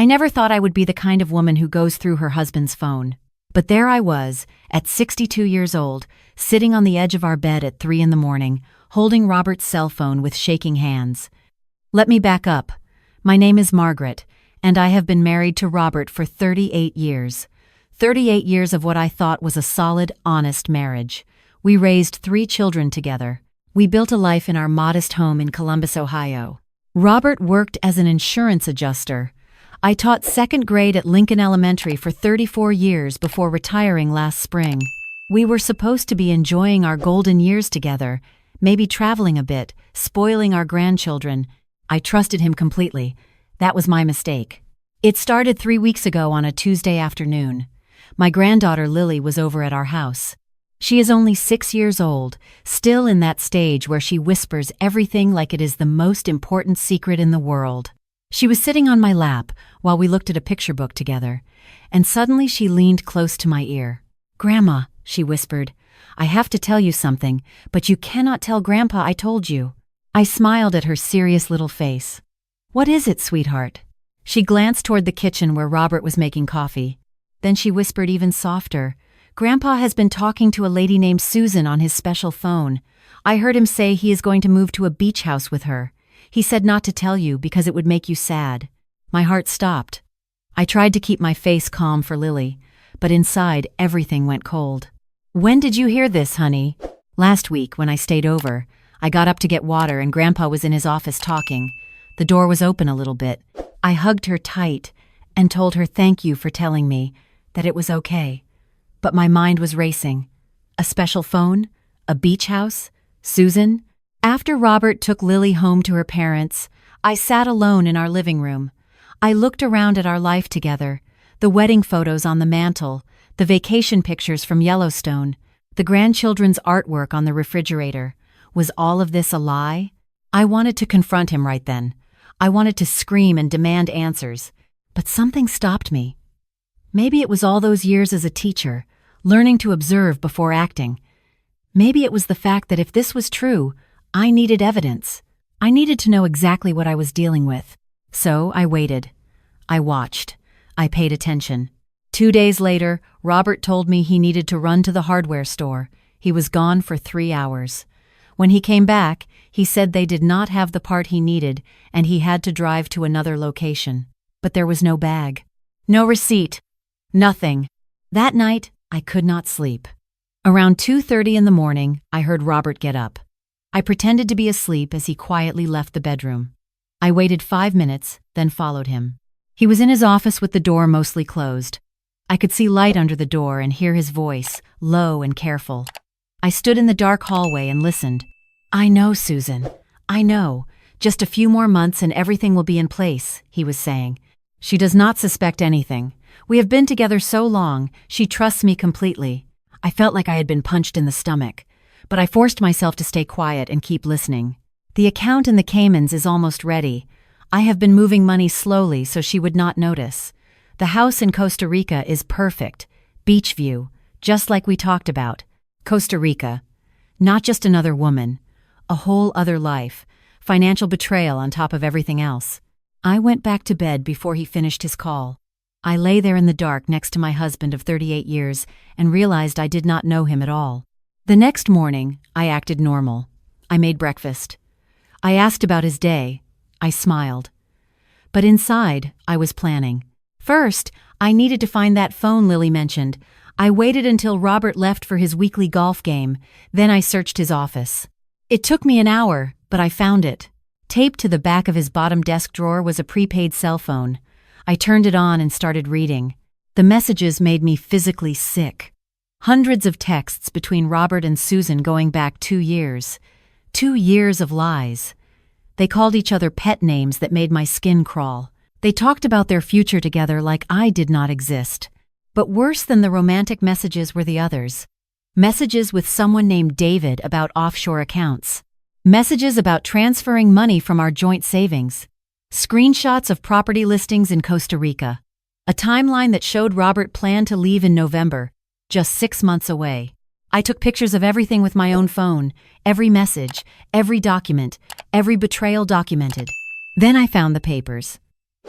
I never thought I would be the kind of woman who goes through her husband's phone. But there I was, at 62 years old, sitting on the edge of our bed at 3 a.m, holding Robert's cell phone with shaking hands. Let me back up. My name is Margaret, and I have been married to Robert for 38 years. 38 years of what I thought was a solid, honest marriage. We raised 3 children together. We built a life in our modest home in Columbus, Ohio. Robert worked as an insurance adjuster. I taught 2nd grade at Lincoln Elementary for 34 years before retiring last spring. We were supposed to be enjoying our golden years together, maybe traveling a bit, spoiling our grandchildren. I trusted him completely. That was my mistake. It started 3 weeks ago on a Tuesday afternoon. My granddaughter Lily was over at our house. She is only 6 years old, still in that stage where she whispers everything like it is the most important secret in the world. She was sitting on my lap while we looked at a picture book together, and suddenly she leaned close to my ear. "Grandma," she whispered, "I have to tell you something, but you cannot tell Grandpa I told you." I smiled at her serious little face. "What is it, sweetheart?" She glanced toward the kitchen where Robert was making coffee. Then she whispered even softer, "Grandpa has been talking to a lady named Susan on his special phone. I heard him say he is going to move to a beach house with her. He said not to tell you because it would make you sad." My heart stopped. I tried to keep my face calm for Lily, but inside everything went cold. "When did you hear this, honey?" "Last week, when I stayed over. I got up to get water and Grandpa was in his office talking. The door was open a little bit. I hugged her tight and told her thank you for telling me, that it was okay. But my mind was racing. A special phone? A beach house? Susan? After Robert took Lily home to her parents, I sat alone in our living room. I looked around at our life together, the wedding photos on the mantle, the vacation pictures from Yellowstone, the grandchildren's artwork on the refrigerator. Was all of this a lie? I wanted to confront him right then. I wanted to scream and demand answers, but something stopped me. Maybe it was all those years as a teacher, learning to observe before acting. Maybe it was the fact that if this was true, I needed evidence. I needed to know exactly what I was dealing with. So I waited. I watched. I paid attention. 2 days later, Robert told me he needed to run to the hardware store. He was gone for 3 hours. When he came back, he said they did not have the part he needed and he had to drive to another location. But there was no bag. No receipt. Nothing. That night, I could not sleep. Around 2:30 in the morning, I heard Robert get up. I pretended to be asleep as he quietly left the bedroom. I waited 5 minutes, then followed him. He was in his office with the door mostly closed. I could see light under the door and hear his voice, low and careful. I stood in the dark hallway and listened. "I know, Susan. I know. Just a few more months and everything will be in place," he was saying. "She does not suspect anything. We have been together so long, she trusts me completely." I felt like I had been punched in the stomach, but I forced myself to stay quiet and keep listening. "The account in the Caymans is almost ready. I have been moving money slowly so she would not notice. The house in Costa Rica is perfect. Beach view, just like we talked about. Costa Rica. Not just another woman. A whole other life. Financial betrayal on top of everything else." I went back to bed before he finished his call. I lay there in the dark next to my husband of 38 years and realized I did not know him at all. The next morning, I acted normal. I made breakfast. I asked about his day. I smiled. But inside, I was planning. First, I needed to find that phone Lily mentioned. I waited until Robert left for his weekly golf game. Then I searched his office. It took me an hour, but I found it. Taped to the back of his bottom desk drawer was a prepaid cell phone. I turned it on and started reading. The messages made me physically sick. Hundreds of texts between Robert and Susan going back 2 years. 2 years of lies. They called each other pet names that made my skin crawl. They talked about their future together like I did not exist. But worse than the romantic messages were the others. Messages with someone named David about offshore accounts. Messages about transferring money from our joint savings. Screenshots of property listings in Costa Rica. A timeline that showed Robert planned to leave in November, just 6 months away. I took pictures of everything with my own phone, every message, every document, every betrayal documented. Then I found the papers.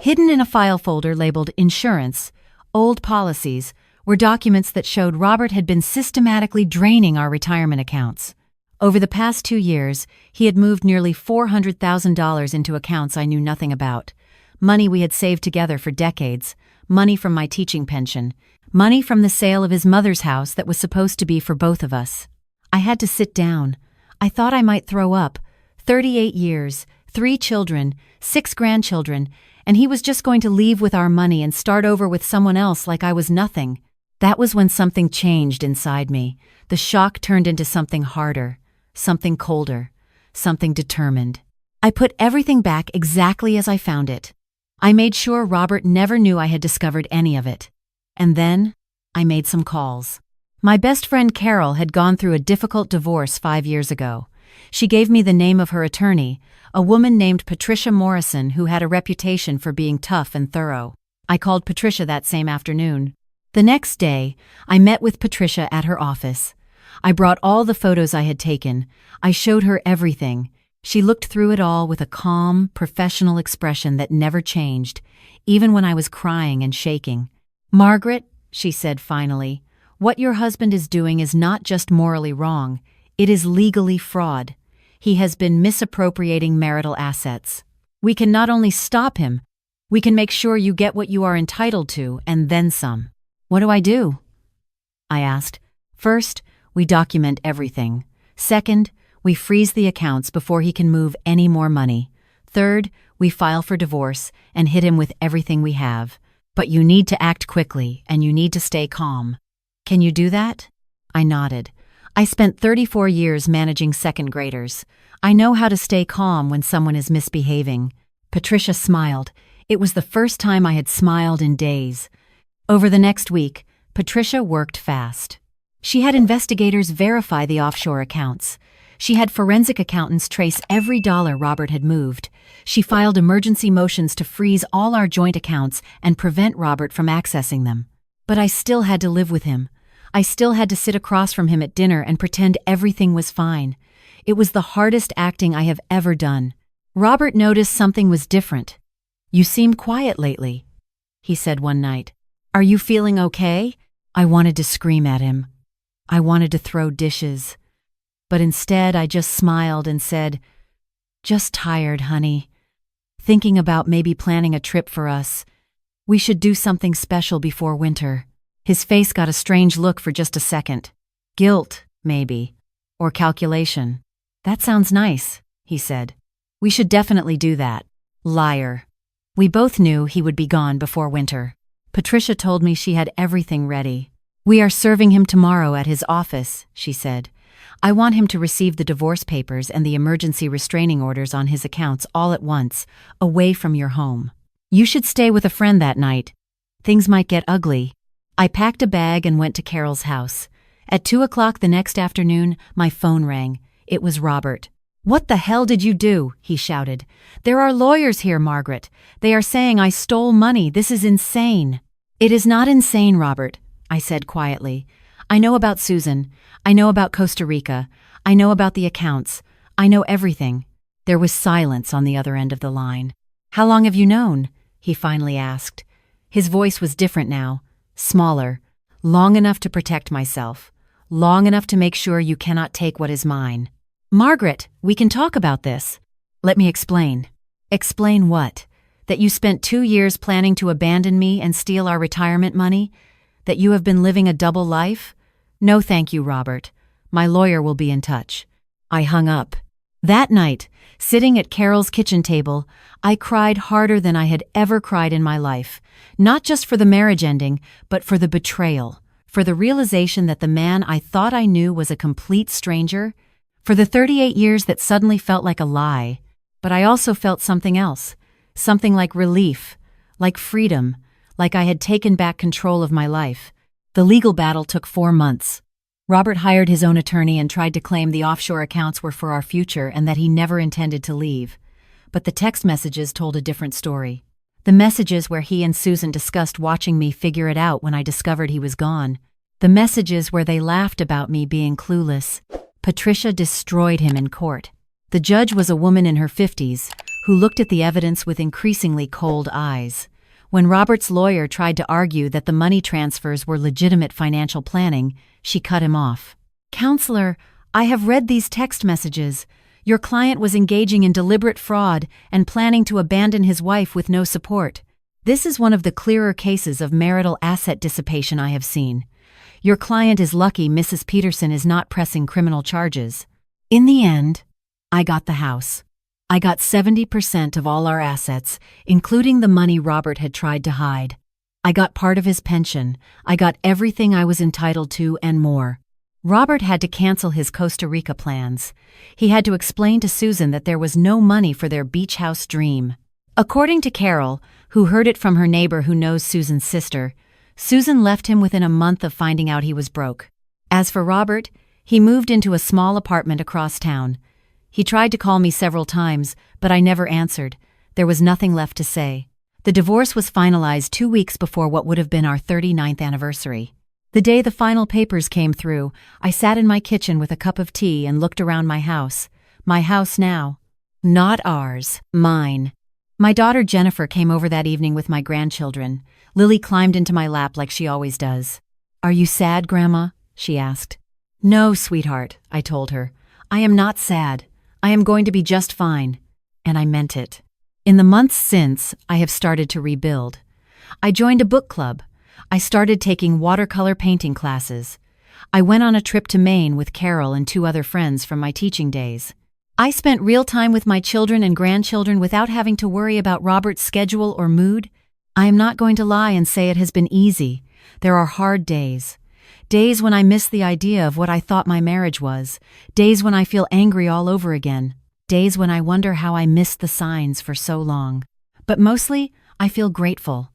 Hidden in a file folder labeled Insurance, Old Policies, were documents that showed Robert had been systematically draining our retirement accounts. Over the past 2 years, he had moved nearly $400,000 into accounts I knew nothing about. Money we had saved together for decades, money from my teaching pension, money from the sale of his mother's house that was supposed to be for both of us. I had to sit down. I thought I might throw up. 38 years, 3 children, 6 grandchildren, and he was just going to leave with our money and start over with someone else like I was nothing. That was when something changed inside me. The shock turned into something harder, something colder, something determined. I put everything back exactly as I found it. I made sure Robert never knew I had discovered any of it. And then, I made some calls. My best friend Carol had gone through a difficult divorce 5 years ago. She gave me the name of her attorney, a woman named Patricia Morrison who had a reputation for being tough and thorough. I called Patricia that same afternoon. The next day, I met with Patricia at her office. I brought all the photos I had taken. I showed her everything. She looked through it all with a calm, professional expression that never changed, even when I was crying and shaking. "Margaret," she said finally, "what your husband is doing is not just morally wrong, it is legally fraud. He has been misappropriating marital assets. We can not only stop him, we can make sure you get what you are entitled to and then some." "What do I do?" I asked. "First, we document everything. Second, we freeze the accounts before he can move any more money. Third, we file for divorce and hit him with everything we have. But you need to act quickly and you need to stay calm. Can you do that?" I nodded. I spent 34 years managing second graders. I know how to stay calm when someone is misbehaving. Patricia smiled. It was the first time I had smiled in days. Over the next week, Patricia worked fast. She had investigators verify the offshore accounts. She had forensic accountants trace every dollar Robert had moved. She filed emergency motions to freeze all our joint accounts and prevent Robert from accessing them. But I still had to live with him. I still had to sit across from him at dinner and pretend everything was fine. It was the hardest acting I have ever done. Robert noticed something was different. "You seem quiet lately," he said one night. "Are you feeling okay?" I wanted to scream at him. I wanted to throw dishes. But instead I just smiled and said, "Just tired, honey. Thinking about maybe planning a trip for us. We should do something special before winter." His face got a strange look for just a second. "Guilt, maybe. Or calculation." "That sounds nice," he said. "We should definitely do that." Liar. We both knew he would be gone before winter. Patricia told me she had everything ready. "We are serving him tomorrow at his office," she said. "I want him to receive the divorce papers and the emergency restraining orders on his accounts all at once, away from your home. You should stay with a friend that night. Things might get ugly." I packed a bag and went to Carol's house. At 2 o'clock the next afternoon, my phone rang. It was Robert. "What the hell did you do?" he shouted. "There are lawyers here, Margaret. They are saying I stole money. This is insane." "It is not insane, Robert," I said quietly. "I know about Susan. I know about Costa Rica. I know about the accounts. I know everything." There was silence on the other end of the line. "How long have you known?" he finally asked. His voice was different now. Smaller, long enough to protect myself, long enough to make sure you cannot take what is mine. "Margaret, we can talk about this." "Let me explain." "Explain what? That you spent 2 years planning to abandon me and steal our retirement money? That you have been living a double life?" "No thank you, Robert. My lawyer will be in touch." I hung up. That night, sitting at Carol's kitchen table, I cried harder than I had ever cried in my life, not just for the marriage ending, but for the betrayal, for the realization that the man I thought I knew was a complete stranger, for the 38 years that suddenly felt like a lie. But I also felt something else, something like relief, like freedom, like I had taken back control of my life. The legal battle took 4 months. Robert hired his own attorney and tried to claim the offshore accounts were for our future and that he never intended to leave. But the text messages told a different story. The messages where he and Susan discussed watching me figure it out when I discovered he was gone. The messages where they laughed about me being clueless. Patricia destroyed him in court. The judge was a woman in her 50s who looked at the evidence with increasingly cold eyes. When Robert's lawyer tried to argue that the money transfers were legitimate financial planning, she cut him off. "Counselor, I have read these text messages. Your client was engaging in deliberate fraud and planning to abandon his wife with no support. This is one of the clearer cases of marital asset dissipation I have seen. Your client is lucky Mrs. Peterson is not pressing criminal charges." In the end, I got the house. I got 70% of all our assets, including the money Robert had tried to hide. I got part of his pension. I got everything I was entitled to and more. Robert had to cancel his Costa Rica plans. He had to explain to Susan that there was no money for their beach house dream. According to Carol, who heard it from her neighbor who knows Susan's sister, Susan left him within a month of finding out he was broke. As for Robert, he moved into a small apartment across town. He tried to call me several times, but I never answered. There was nothing left to say. The divorce was finalized 2 weeks before what would have been our 39th anniversary. The day the final papers came through, I sat in my kitchen with a cup of tea and looked around my house. My house now. Not ours, mine. My daughter Jennifer came over that evening with my grandchildren. Lily climbed into my lap like she always does. "Are you sad, Grandma?" she asked. "No, sweetheart," I told her. "I am not sad. I am going to be just fine." And I meant it. In the months since, I have started to rebuild. I joined a book club. I started taking watercolor painting classes. I went on a trip to Maine with Carol and 2 other friends from my teaching days. I spent real time with my children and grandchildren without having to worry about Robert's schedule or mood. I am not going to lie and say it has been easy. There are hard days. Days when I miss the idea of what I thought my marriage was. Days when I feel angry all over again. Days when I wonder how I missed the signs for so long. But mostly, I feel grateful.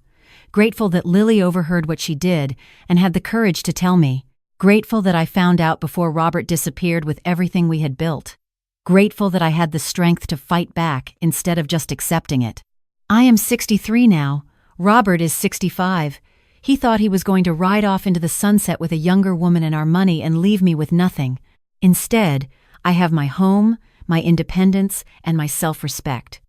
Grateful that Lily overheard what she did and had the courage to tell me. Grateful that I found out before Robert disappeared with everything we had built. Grateful that I had the strength to fight back instead of just accepting it. I am 63 now. Robert is 65. He thought he was going to ride off into the sunset with a younger woman and our money and leave me with nothing. Instead, I have my home, my independence, and my self-respect.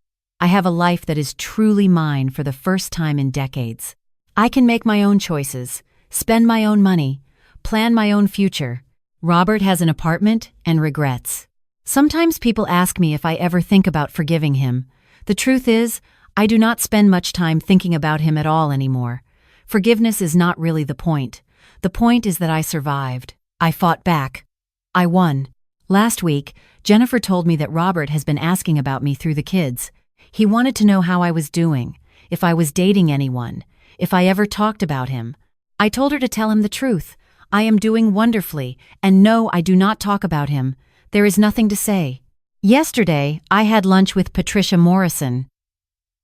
I have a life that is truly mine for the first time in decades. I can make my own choices, spend my own money, plan my own future. Robert has an apartment and regrets. Sometimes people ask me if I ever think about forgiving him. The truth is, I do not spend much time thinking about him at all anymore. Forgiveness is not really the point. The point is that I survived. I fought back. I won. Last week, Jennifer told me that Robert has been asking about me through the kids. He wanted to know how I was doing, if I was dating anyone, if I ever talked about him. I told her to tell him the truth. I am doing wonderfully, and no, I do not talk about him. There is nothing to say. Yesterday, I had lunch with Patricia Morrison.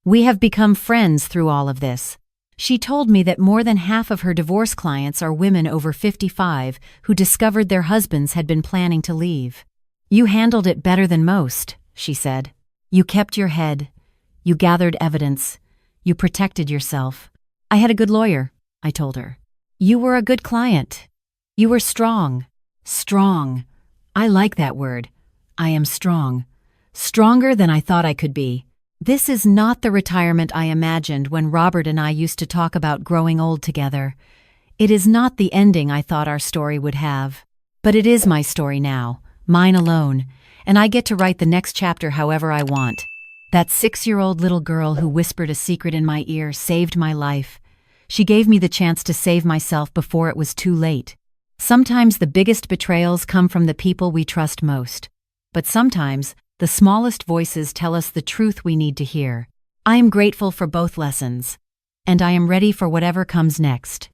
We have become friends through all of this. She told me that more than half of her divorce clients are women over 55 who discovered their husbands had been planning to leave. "You handled it better than most," she said. "You kept your head. You gathered evidence. You protected yourself." "I had a good lawyer," I told her. "You were a good client. You were strong." Strong. I like that word. I am strong. Stronger than I thought I could be. This is not the retirement I imagined when Robert and I used to talk about growing old together. It is not the ending I thought our story would have. But it is my story now, mine alone, and I get to write the next chapter however I want. That 6-year-old little girl who whispered a secret in my ear saved my life. She gave me the chance to save myself before it was too late. Sometimes the biggest betrayals come from the people we trust most. But sometimes, the smallest voices tell us the truth we need to hear. I am grateful for both lessons. And I am ready for whatever comes next.